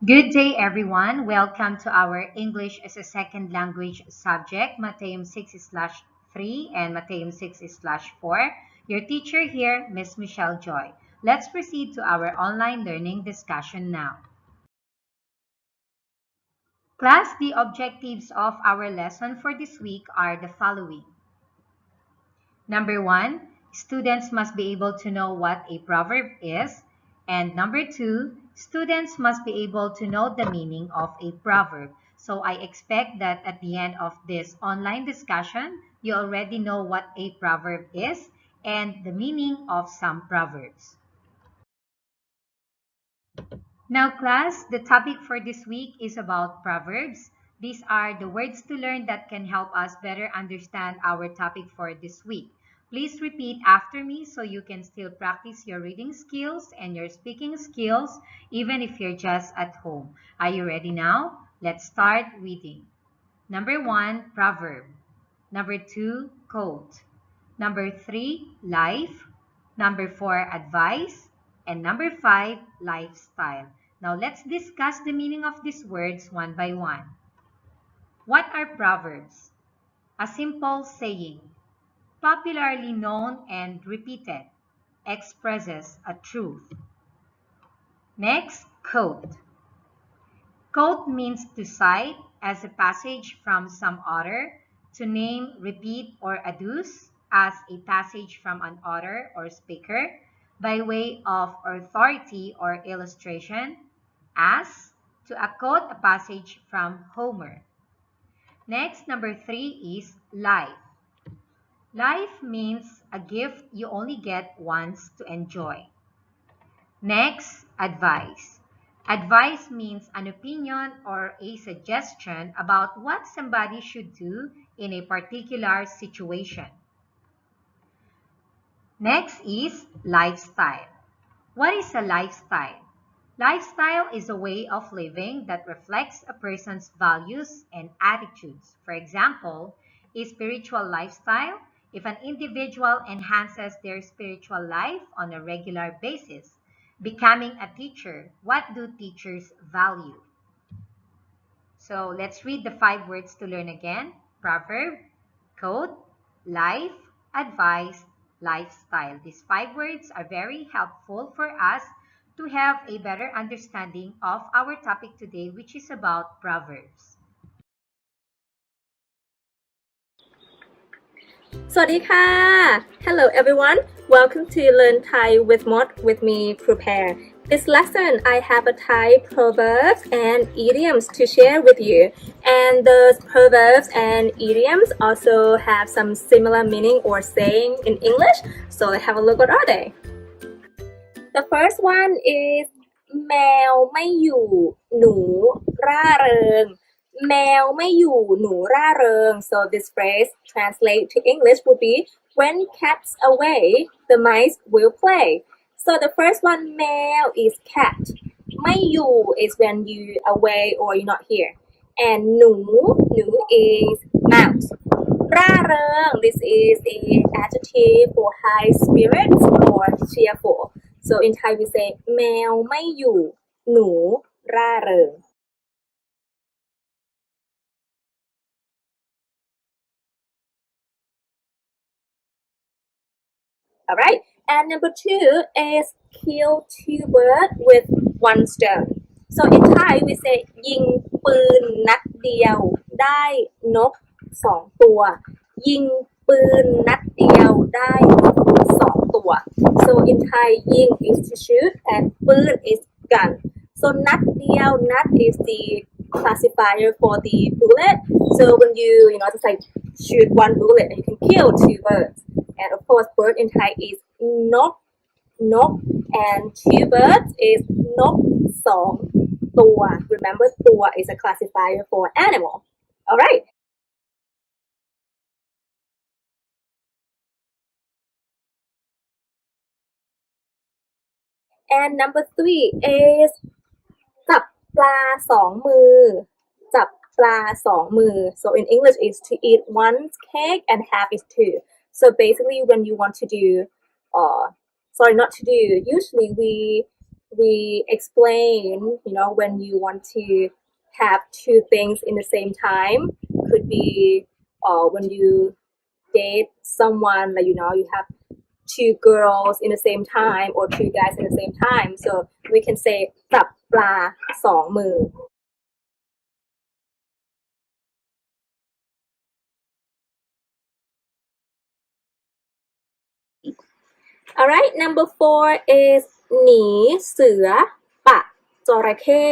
Good day, everyone. Welcome to our English as a Second Language subject, Mathayom 6/3 and Mathayom 6/4. Your teacher here, Miss Michelle Joy. Let's proceed to our online learning discussion now. Class, the objectives of our lesson for this week are the following. Number one, students must be able to know what a proverb is. And number two, students must be able to know the meaning of a proverb. So I expect that at the end of this online discussion, you already know what a proverb is and the meaning of some proverbs. Now, class, the topic for this week is about proverbs. These are the words to learn that can help us better understand our topic for this week. Please repeat after me so you can still practice your reading skills and your speaking skills even if you're just at home. Are you ready now? Let's start reading. Number one, proverb. Number two, quote. Number three, life. Number four, advice. And number five, lifestyle. Now let's discuss the meaning of these words one by one. What are proverbs? A simple saying, popularly known and repeated, expresses a truth. Next, quote. Quote means to cite as a passage from some author, to name, repeat, or adduce as a passage from an author or speaker by way of authority or illustration, as to quote a passage from Homer. Next, number three is life. Life means a gift you only get once to enjoy. Next, advice. Advice means an opinion or a suggestion about what somebody should do in a particular situation. Next is lifestyle. What is a lifestyle? Lifestyle is a way of living that reflects a person's values and attitudes. For example, a spiritual lifestyle, if an individual enhances their spiritual life on a regular basis. Becoming a teacher, what do teachers value? So let's read the 5 words to learn again. Proverb, quote, life, advice, lifestyle. These 5 words are very helpful for us to have a better understanding of our topic today, which is about proverbs. สวัสดีค่ะ Hello everyone. Welcome to Learn Thai with Mod with me, Prepare. This lesson, I have a Thai proverbs and idioms to share with you. And those proverbs and idioms also have some similar meaning or saying in English. So let's have a look. What are they? The first one is แมวไม่อยู่หนูร่าเริงแมวไม่อยู่หนูร่าเริง so this phrase translate to English would be when cats away the mice will play. So the first one แมว is cat ไม่อยู่ is when you away or you're not here, and หนู is mouse. ร่าเริง this is a adjective for high spirits or cheerful. So in Thai we say แมวไม่อยู่หนูร่าเริงAlright, and number 2 is kill 2 birds with 1 stone. So in Thai we say ยิงปืนนัดเดียวได้นก2ตัวยิงปืนนัดเดียวได้นก2ตัว So in Thai ยิง is to shoot and ปืน is gun. So นัดเดียว นัด is the classifier for the bullet. So when you just like shoot 1 bullet and you can kill 2 birds. And of course, bird in Thai is นก and 2 birds is นก2ตัว Remember, ตัว is a classifier for animal. Alright. And number 3 is จับปลา2มือจับปลา2มือ So in English is to eat 1 cake and half is 2. So basically when you want to do, not to do, usually we we explain, when you want to have two things in the same time. Could be when you date someone, like you have two girls in the same time or two guys in the same time. So we can say จับปลาสองมือ Alright, number 4 is หนีเสือปะจระเข้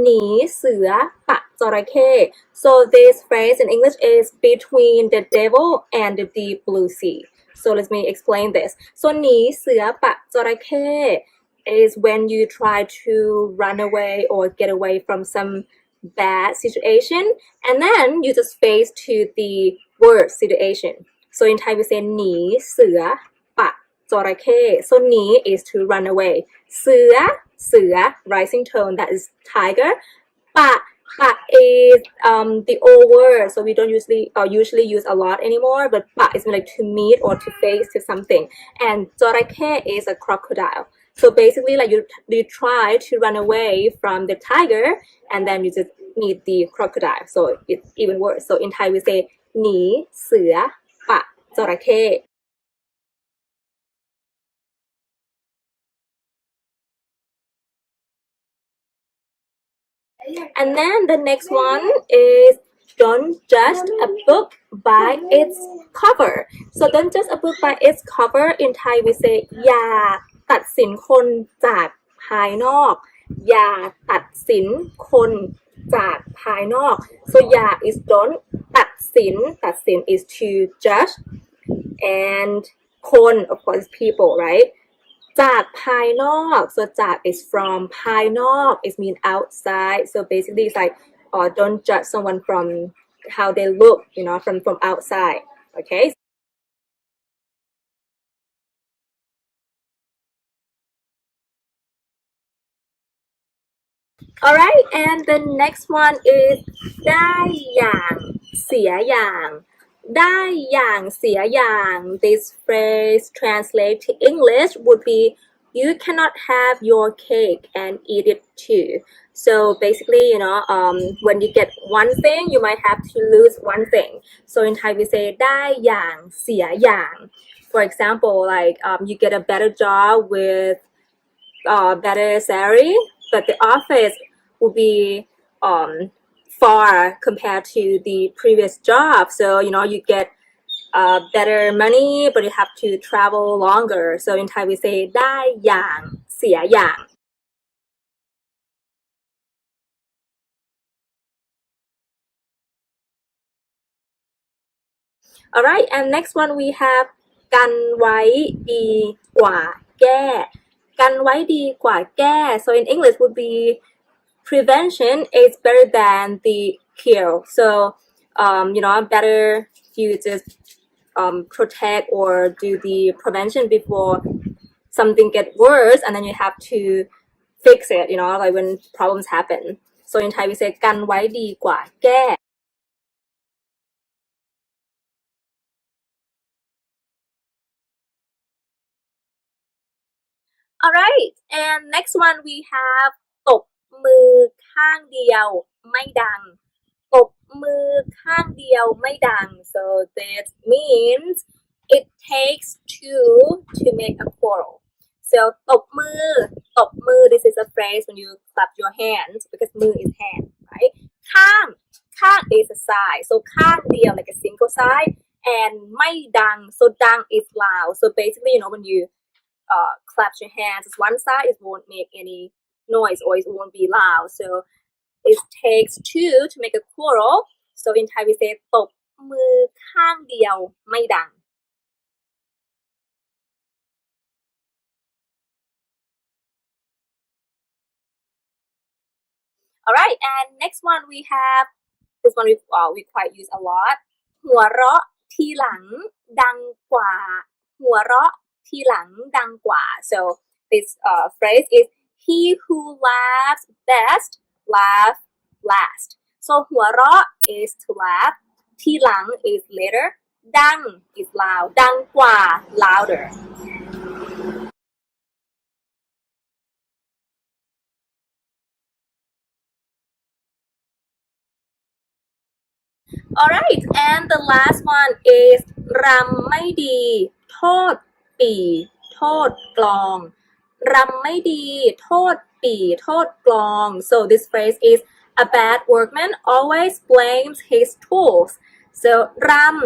หนีเสือปะจระเข้ So this phrase in English is between the devil and the deep blue sea. So let me explain this. So หนีเสือปะจระเข้ is when you try to run away or get away from some bad situation and then you just face to the worst situation. So in Thai we say หนีเสือปะจระเข้ so หนี is to run away เสือ rising tone, that is tiger ปะ is the old word, so we don't usually use a lot anymore, but ปะ is like to meet or to face to something, and จระเข้ is a crocodile. So basically, like you try to run away from the tiger, and then you just meet the crocodile. So it's even worse. So in Thai we say หนีเสือปะจระเข้ And then the next one is don't judge a book by its cover. So don't judge a book by its cover. In Thai we say อย่าตัดสินคนจากภายนอกอย่าตัดสินคนจากภายนอก so อย่า is don't ตัดสิน is to judge and คน of course people, right? จากภายนอก so จาก is from ภายนอก is mean outside, so basically it's like don't judge someone from how they look, from outside. Okay. Alright, and the next one is ได้อย่างเสียอย่างได้อย่างเสียอย่าง this phrase translate to English would be you cannot have your cake and eat it too. So basically, when you get one thing, you might have to lose one thing. So in Thai we say ได้อย่างเสียอย่าง For example, like you get a better job with better salary, but the office will be far compared to the previous job. So you get better money, but you have to travel longer. So in Thai we say ได้อย่างเสียอย่าง Alright, and next one we have กันไว้ดีกว่าแก้กันไว้ดีกว่าแก้ so in English would be prevention is better than the cure. So better you just protect or do the prevention before something get worse, and then you have to fix it, like when problems happen. So in Thai we say กันไว้ดีกว่าแก้ Alright, and next one we have ตบมือข้างเดียวไม่ดังตบมือข้างเดียวไม่ดัง so that means it takes two to make a quarrel. So ตบมือ this is a phrase when you clap your hands because มือ is hand, right? ข้าง is a side, so ข้างเดียว like a single side, and ไม่ดัง, so ดัง is loud. So basically, when you claps your hands as one side, it won't make any noise or it won't be loud. So it takes two to make a quarrel. So in Thai we say ตบมือข้างเดียวไม่ดัง Alright, and next one we have this one we quite use a lot. หัวเราะทีหลังดังกว่าหัวเราะทีหลังดังกว่า so this phrase is he who laughs best laugh last. So หัวเราะ is to laugh, ทีหลัง is later, ดัง is loud, ดังกว่า louder. Alright, and the last one is รำไม่ดีโทษปี่โทษกลองรำไม่ดีโทษปี่โทษกลอง so this phrase is a bad workman always blames his tools. So ram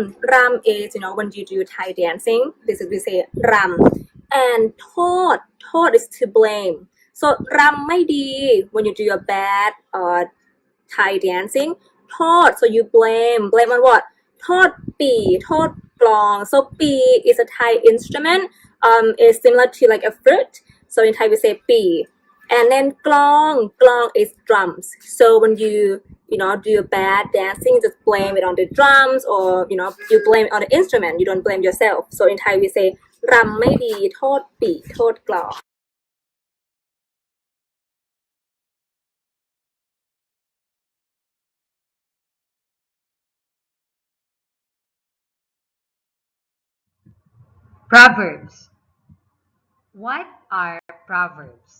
is when you do Thai dancing, this is we say ram, and โทษ is to blame. So รำไม่ดี when you do a bad Thai dancing, โทษ so you blame on what? โทษปี่โทษกลอง so ปี่ is a Thai instrument, is similar to like a fruit, so in Thai we say ปี่ and then กลอง is drums. So when you do bad dancing, you just blame it on the drums, or you blame it on the instrument, you don't blame yourself. So in Thai we say รำไม่ดีโทษปี่โทษกลอง Proverbs. What are proverbs?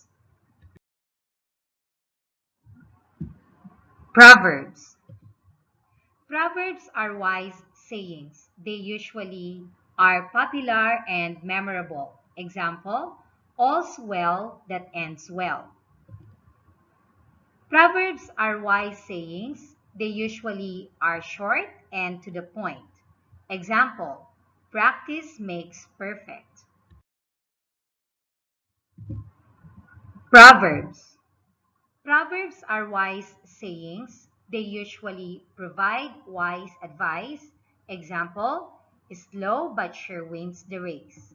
Proverbs. Proverbs are wise sayings. They usually are popular and memorable. Example, all's well that ends well. Proverbs are wise sayings. They usually are short and to the point. Example, practice makes perfect. Proverbs. Proverbs are wise sayings. They usually provide wise advice. Example, slow but sure wins the race.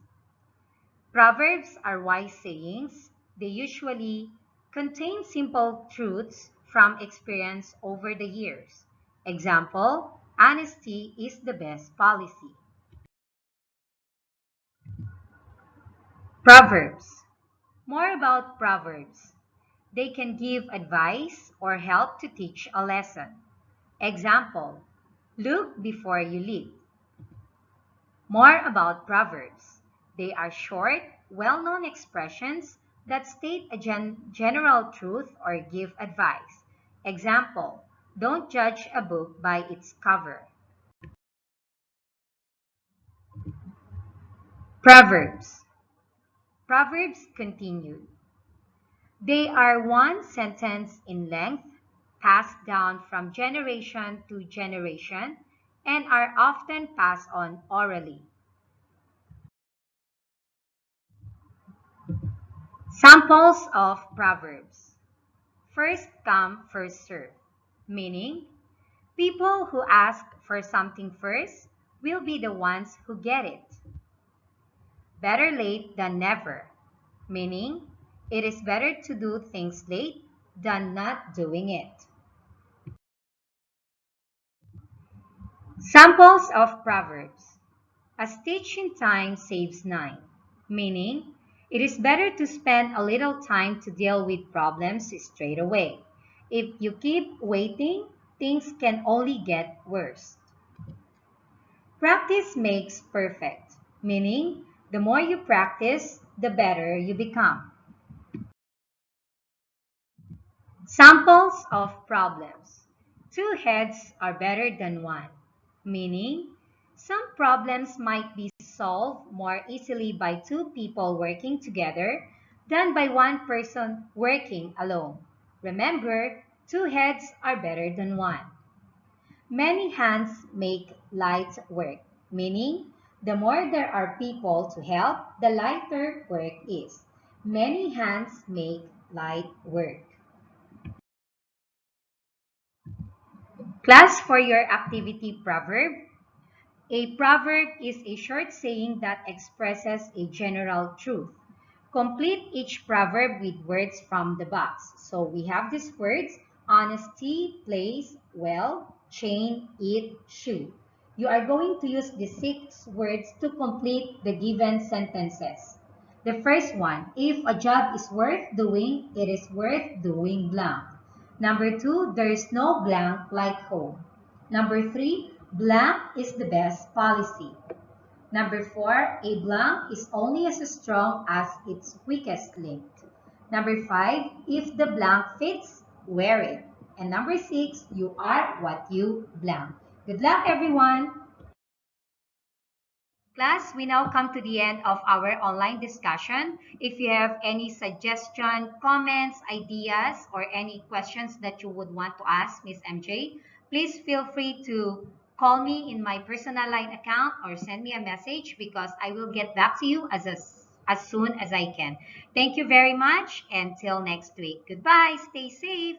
Proverbs are wise sayings. They usually contain simple truths from experience over the years. Example, honesty is the best policy. Proverbs. More about proverbs. They can give advice or help to teach a lesson. Example, look before you leap. More about proverbs. They are short, well-known expressions that state a general truth or give advice. Example, don't judge a book by its cover. Proverbs. Proverbs continued. They are one sentence in length, passed down from generation to generation, and are often passed on orally. Samples of proverbs. First come, first serve, meaning people who ask for something first will be the ones who get it. Better late than never, meaning it is better to do things late than not doing it. Samples of proverbs. A stitch in time saves nine, meaning it is better to spend a little time to deal with problems straight away. If you keep waiting, things can only get worse. Practice makes perfect, meaning the more you practice, the better you become. Samples of problems. Two heads are better than one, meaning some problems might be solved more easily by two people working together than by one person working alone. Remember, two heads are better than one. Many hands make light work, meaning the more there are people to help, the lighter work is. Many hands make light work. Class for your activity proverb. A proverb is a short saying that expresses a general truth. Complete each proverb with words from the box. So we have these words: honesty, place, well, chain, eat, shoe. You are going to use the 6 words to complete the given sentences. The first one, if a job is worth doing, it is worth doing blank. Number 2, there is no blank like home. Number 3, blank is the best policy. Number 4, a blank is only as strong as its weakest link. Number 5, if the blank fits, wear it. And number 6, you are what you blank. Good luck, everyone. Class, we now come to the end of our online discussion. If you have any suggestion, comments, ideas, or any questions that you would want to ask Miss MJ, please feel free to call me in my personal line account or send me a message because I will get back to you as soon as I can. Thank you very much and till next week. Goodbye. Stay safe.